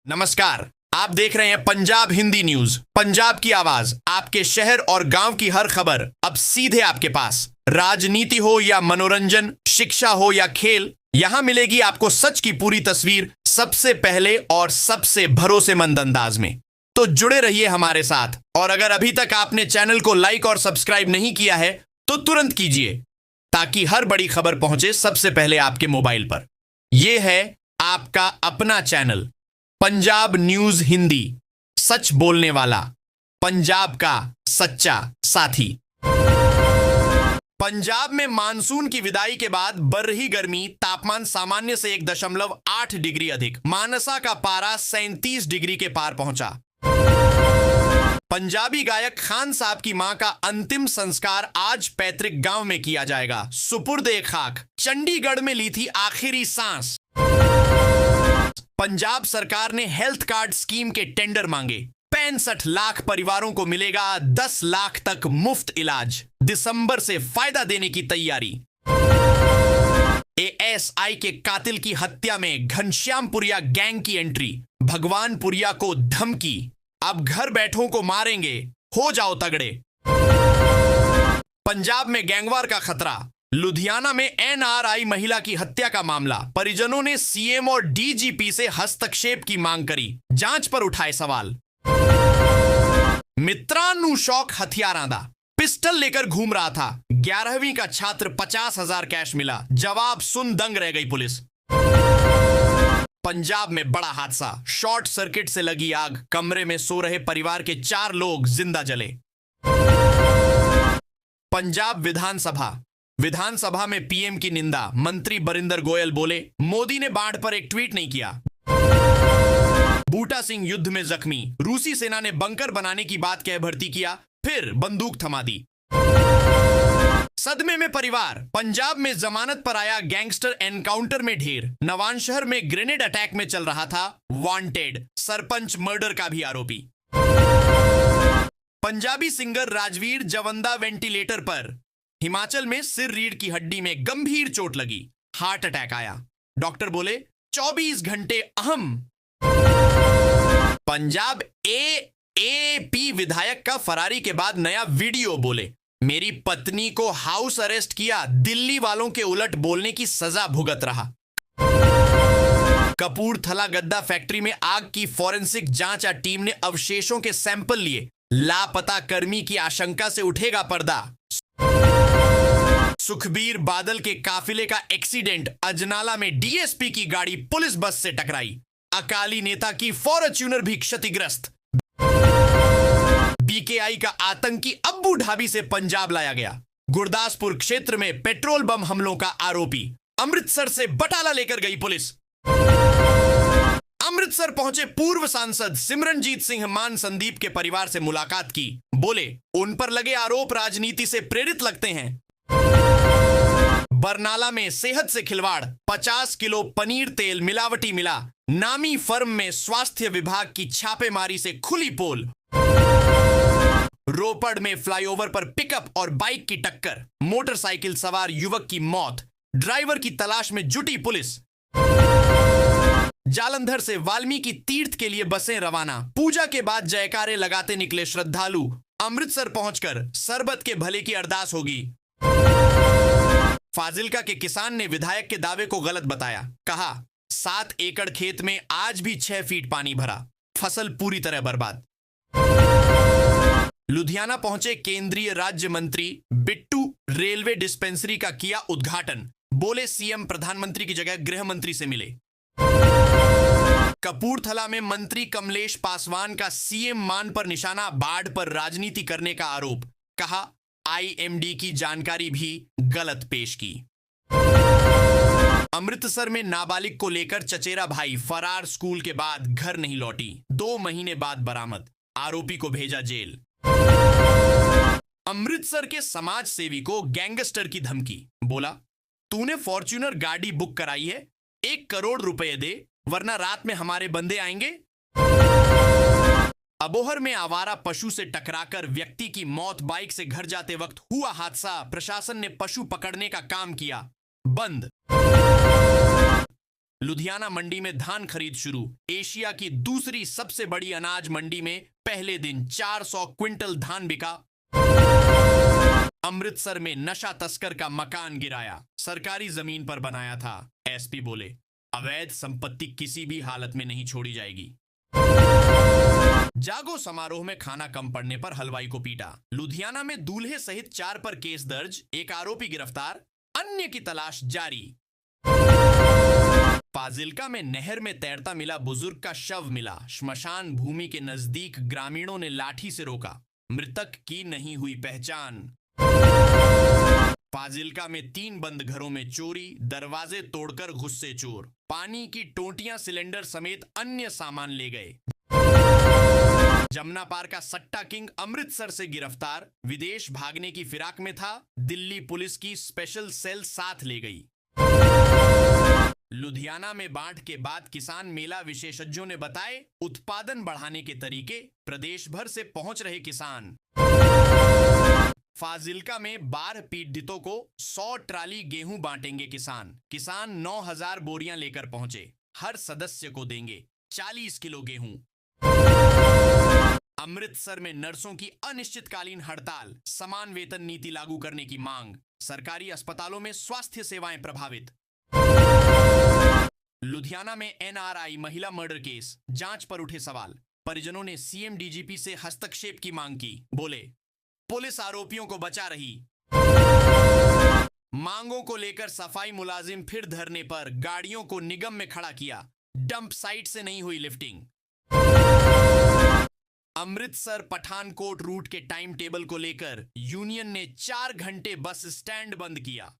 नमस्कार। आप देख रहे हैं पंजाब हिंदी न्यूज, पंजाब की आवाज। आपके शहर और गांव की हर खबर अब सीधे आपके पास। राजनीति हो या मनोरंजन, शिक्षा हो या खेल, यहां मिलेगी आपको सच की पूरी तस्वीर सबसे पहले और सबसे भरोसेमंद अंदाज में। तो जुड़े रहिए हमारे साथ। और अगर अभी तक आपने चैनल को लाइक और सब्सक्राइब नहीं किया है तो तुरंत कीजिए, ताकि हर बड़ी खबर पहुंचे सबसे पहले आपके मोबाइल पर। यह है आपका अपना चैनल पंजाब न्यूज हिंदी, सच बोलने वाला, पंजाब का सच्चा साथी। पंजाब में मानसून की विदाई के बाद बढ़ रही गर्मी, तापमान सामान्य से 1.8 डिग्री अधिक, मानसा का पारा 37 डिग्री के पार पहुंचा। पंजाबी गायक खान साहब की मां का अंतिम संस्कार आज पैतृक गांव में किया जाएगा। सुपुर्द-ए खाक, चंडीगढ़ में ली थी आखिरी सांस। पंजाब सरकार ने हेल्थ कार्ड स्कीम के टेंडर मांगे। 65 लाख परिवारों को मिलेगा 10 लाख तक मुफ्त इलाज। दिसंबर से फायदा देने की तैयारी। एएसआई के कातिल की हत्या में घनश्यामपुरिया गैंग की एंट्री। भगवानपुरिया को धमकी, अब घर बैठों को मारेंगे, हो जाओ तगड़े। पंजाब में गैंगवार का खतरा। लुधियाना में एनआरआई महिला की हत्या का मामला। परिजनों ने सीएम और डीजीपी से हस्तक्षेप की मांग करी। जांच पर उठाए सवाल। मित्रानु शौक हथियारां दा, पिस्टल लेकर घूम रहा था। 11वीं का छात्र 50,000 कैश मिला। जवाब सुन दंग रह गई पुलिस। पंजाब में बड़ा हादसा, शॉर्ट सर्किट से लगी आग। कमरे में सो रहे परिवार के 4 लोग जिंदा जले। पंजाब विधानसभा में पीएम की निंदा। मंत्री बरिंदर गोयल बोले, मोदी ने बाढ़ पर एक ट्वीट नहीं किया। बूटा सिंह युद्ध में जख्मी। रूसी सेना ने बंकर बनाने की बात कह भर्ती किया, फिर बंदूक थमा दी। सदमे में परिवार। पंजाब में जमानत पर आया गैंगस्टर एनकाउंटर में ढेर। नवानशहर में ग्रेनेड अटैक में चल रहा था वांटेड। सरपंच मर्डर का भी आरोपी। पंजाबी सिंगर राजवीर जवंदा वेंटिलेटर पर। हिमाचल में सिर रीढ़ की हड्डी में गंभीर चोट लगी, हार्ट अटैक आया। डॉक्टर बोले 24 घंटे अहम। पंजाब एएपी विधायक का फरारी के बाद नया वीडियो। बोले, मेरी पत्नी को हाउस अरेस्ट किया, दिल्ली वालों के उलट बोलने की सजा भुगत रहा। कपूरथला गद्दा फैक्ट्री में आग की फॉरेंसिक जांच टीम ने अवशेषों के सैंपल लिए। लापता कर्मी की आशंका से उठेगा पर्दा। सुखबीर बादल के काफिले का एक्सीडेंट। अजनाला में डीएसपी की गाड़ी पुलिस बस से टकराई। अकाली नेता की फॉर्च्यूनर भी क्षतिग्रस्त। बीकेआई का आतंकी अब्बू ढाबी से पंजाब लाया गया। गुरदासपुर क्षेत्र में पेट्रोल बम हमलों का आरोपी। अमृतसर से बटाला लेकर गई पुलिस। अमृतसर पहुंचे पूर्व सांसद सिमरनजीत सिंह मान संदीप के परिवार से मुलाकात की। बोले, उन पर लगे आरोप राजनीति से प्रेरित लगते हैं। बरनाला में सेहत से खिलवाड़। 50 किलो पनीर तेल मिलावटी मिला। नामी फर्म में स्वास्थ्य विभाग की छापेमारी से खुली पोल। रोपड़ में फ्लाईओवर पर पिकअप और बाइक की टक्कर। मोटरसाइकिल सवार युवक की मौत। ड्राइवर की तलाश में जुटी पुलिस। जालंधर से वाल्मीकि तीर्थ के लिए बसें रवाना। पूजा के बाद जयकारे लगाते निकले श्रद्धालु। अमृतसर पहुंचकर सरबत के भले की अरदास होगी। फाजिल्का के किसान ने विधायक के दावे को गलत बताया। कहा, 7 एकड़ खेत में आज भी 6 फीट पानी भरा, फसल पूरी तरह बर्बाद। लुधियाना पहुंचे केंद्रीय राज्य मंत्री बिट्टू, रेलवे डिस्पेंसरी का किया उद्घाटन। बोले, सीएम प्रधानमंत्री की जगह गृह मंत्री से मिले। कपूरथला में मंत्री कमलेश पासवान का सीएम मान पर निशाना। बाढ़ पर राजनीति करने का आरोप। कहा, आईएमडी की जानकारी भी गलत पेश की। अमृतसर में नाबालिग को लेकर चचेरा भाई फरार। स्कूल के बाद घर नहीं लौटी, 2 महीने बाद बरामद। आरोपी को भेजा जेल। अमृतसर के समाज सेवी को गैंगस्टर की धमकी। बोला, तूने फॉर्च्यूनर गाड़ी बुक कराई है, 1 करोड़ रुपए दे, वरना रात में हमारे बंदे आएंगे। अबोहर में आवारा पशु से टकराकर व्यक्ति की मौत। बाइक से घर जाते वक्त हुआ हादसा। प्रशासन ने पशु पकड़ने का काम किया बंद। लुधियाना मंडी में धान खरीद शुरू। एशिया की दूसरी सबसे बड़ी अनाज मंडी में पहले दिन 400 क्विंटल धान बिका। अमृतसर में नशा तस्कर का मकान गिराया, सरकारी जमीन पर बनाया था। एसपी बोले, अवैध संपत्ति किसी भी हालत में नहीं छोड़ी जाएगी। जागो समारोह में खाना कम पड़ने पर हलवाई को पीटा। लुधियाना में दूल्हे सहित 4 पर केस दर्ज, एक आरोपी गिरफ्तार, अन्य की तलाश जारी। फाजिल्का में नहर में तैरता मिला बुजुर्ग का शव मिला। श्मशान भूमि के नजदीक ग्रामीणों ने लाठी से रोका, मृतक की नहीं हुई पहचान। फाजिल्का में 3 बंद घरों में चोरी, दरवाजे तोड़कर घुसे चोर। पानी की टोंटियां, सिलेंडर समेत अन्य सामान ले गए। जमुना पार का सट्टा किंग अमृतसर से गिरफ्तार, विदेश भागने की फिराक में था। दिल्ली पुलिस की स्पेशल सेल साथ ले गई। लुधियाना में बाढ़ के बाद किसान मेला, विशेषज्ञों ने बताए उत्पादन बढ़ाने के तरीके। प्रदेश भर से पहुंच रहे किसान। फाजिल्का में बाढ़ पीड़ितों को 100 ट्राली गेहूं बांटेंगे किसान। किसान 9000 बोरियां लेकर पहुंचे, हर सदस्य को देंगे 40 किलो गेहूं। अमृतसर में नर्सों की अनिश्चितकालीन हड़ताल, समान वेतन नीति लागू करने की मांग। सरकारी अस्पतालों में स्वास्थ्य सेवाएं प्रभावित। लुधियाना में एनआरआई महिला मर्डर केस, जांच पर उठे सवाल। परिजनों ने सीएम डीजीपी से हस्तक्षेप की मांग की। बोले, पुलिस आरोपियों को बचा रही। मांगों को लेकर सफाई मुलाजिम फिर धरने पर, गाड़ियों को निगम में खड़ा किया। डंप साइट से नहीं हुई लिफ्टिंग। अमृतसर पठानकोट रूट के टाइम टेबल को लेकर यूनियन ने 4 घंटे बस स्टैंड बंद किया।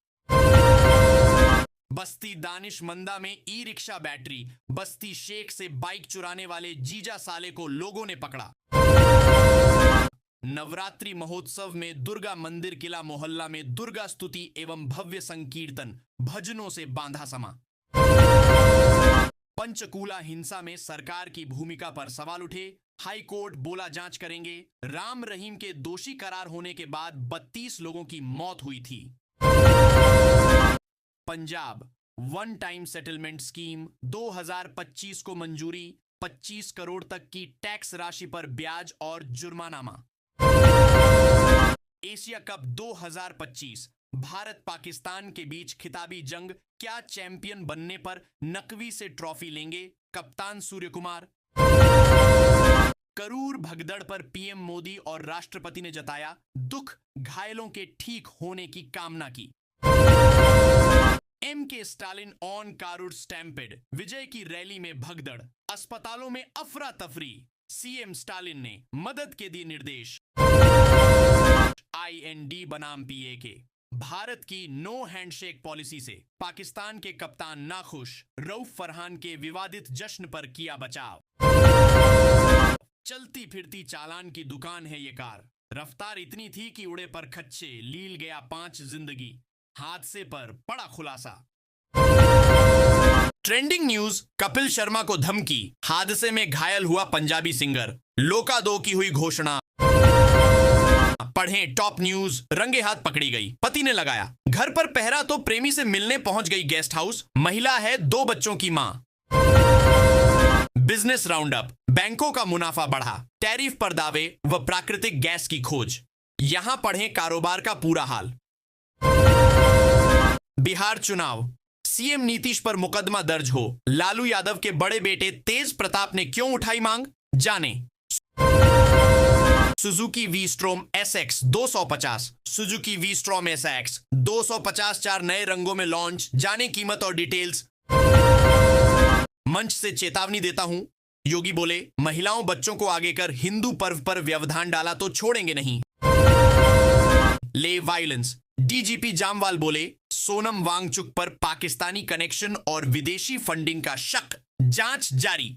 बस्ती दानिशमंदा में ई रिक्शा बैटरी, बस्ती शेख से बाइक चुराने वाले जीजा साले को लोगों ने पकड़ा। नवरात्रि महोत्सव में दुर्गा मंदिर किला मोहल्ला में दुर्गा स्तुति एवं भव्य संकीर्तन, भजनों से बांधा समा। पंचकूला हिंसा में सरकार की भूमिका पर सवाल उठे। हाई कोर्ट बोला जांच करेंगे। राम रहीम के दोषी करार होने के बाद 32 लोगों की मौत हुई थी। Punjab one time settlement scheme 2025 को मंजूरी। 25 करोड़ तक की टैक्स राशि पर ब्याज और जुर्माना। एशिया कप 2025, भारत पाकिस्तान के बीच खिताबी जंग। क्या चैंपियन बनने पर नकवी से ट्रॉफी लेंगे कप्तान सूर्य कुमार। करूर भगदड़ पर पीएम मोदी और राष्ट्रपति ने जताया दुख, घायलों के ठीक होने की कामना की। एमके स्टालिन ऑन कारूर स्टैम्पेड, विजय की रैली में भगदड़, अस्पतालों में अफरा तफरी। सीएम स्टालिन ने मदद के दिए निर्देश। आईएनडी बनाम पीएके, भारत की नो हैंडशेक पॉलिसी से पाकिस्तान के कप्तान नाखुश। रऊफ फरहान के विवादित जश्न पर किया बचाव। चलती फिरती चालान की दुकान है ये कार। रफ्तार इतनी थी कि उड़े पर खच्चे, लील गया 5 जिंदगी। हादसे पर बड़ा खुलासा। ट्रेंडिंग न्यूज, कपिल शर्मा को धमकी, हादसे में घायल हुआ पंजाबी सिंगर। लोका 2 की हुई घोषणा। पढ़ें टॉप न्यूज, रंगे हाथ पकड़ी गई, पति ने लगाया घर पर पहरा तो प्रेमी से मिलने पहुंच गई गेस्ट हाउस। महिला है 2 बच्चों की मां। बिजनेस राउंडअप, बैंकों का मुनाफा बढ़ा, टैरिफ पर दावे व प्राकृतिक गैस की खोज। यहां पढ़ें कारोबार का पूरा हाल। बिहार चुनाव, सीएम नीतीश पर मुकदमा दर्ज हो। लालू यादव के बड़े बेटे तेज प्रताप ने क्यों उठाई मांग, जाने। सुजुकी वी-स्ट्रोम एसएक्स 250, सुजुकी वी-स्ट्रोम एसएक्स 250 4 नए रंगों में लॉन्च, जाने कीमत और डिटेल्स। मंच से चेतावनी देता हूं, योगी बोले महिलाओं बच्चों को आगे कर हिंदू पर्व पर व्यवधान डाला तो छोड़ेंगे नहीं। ले वायलेंस, डीजीपी जामवाल बोले सोनम वांगचुक पर पाकिस्तानी कनेक्शन और विदेशी फंडिंग का शक, जांच जारी।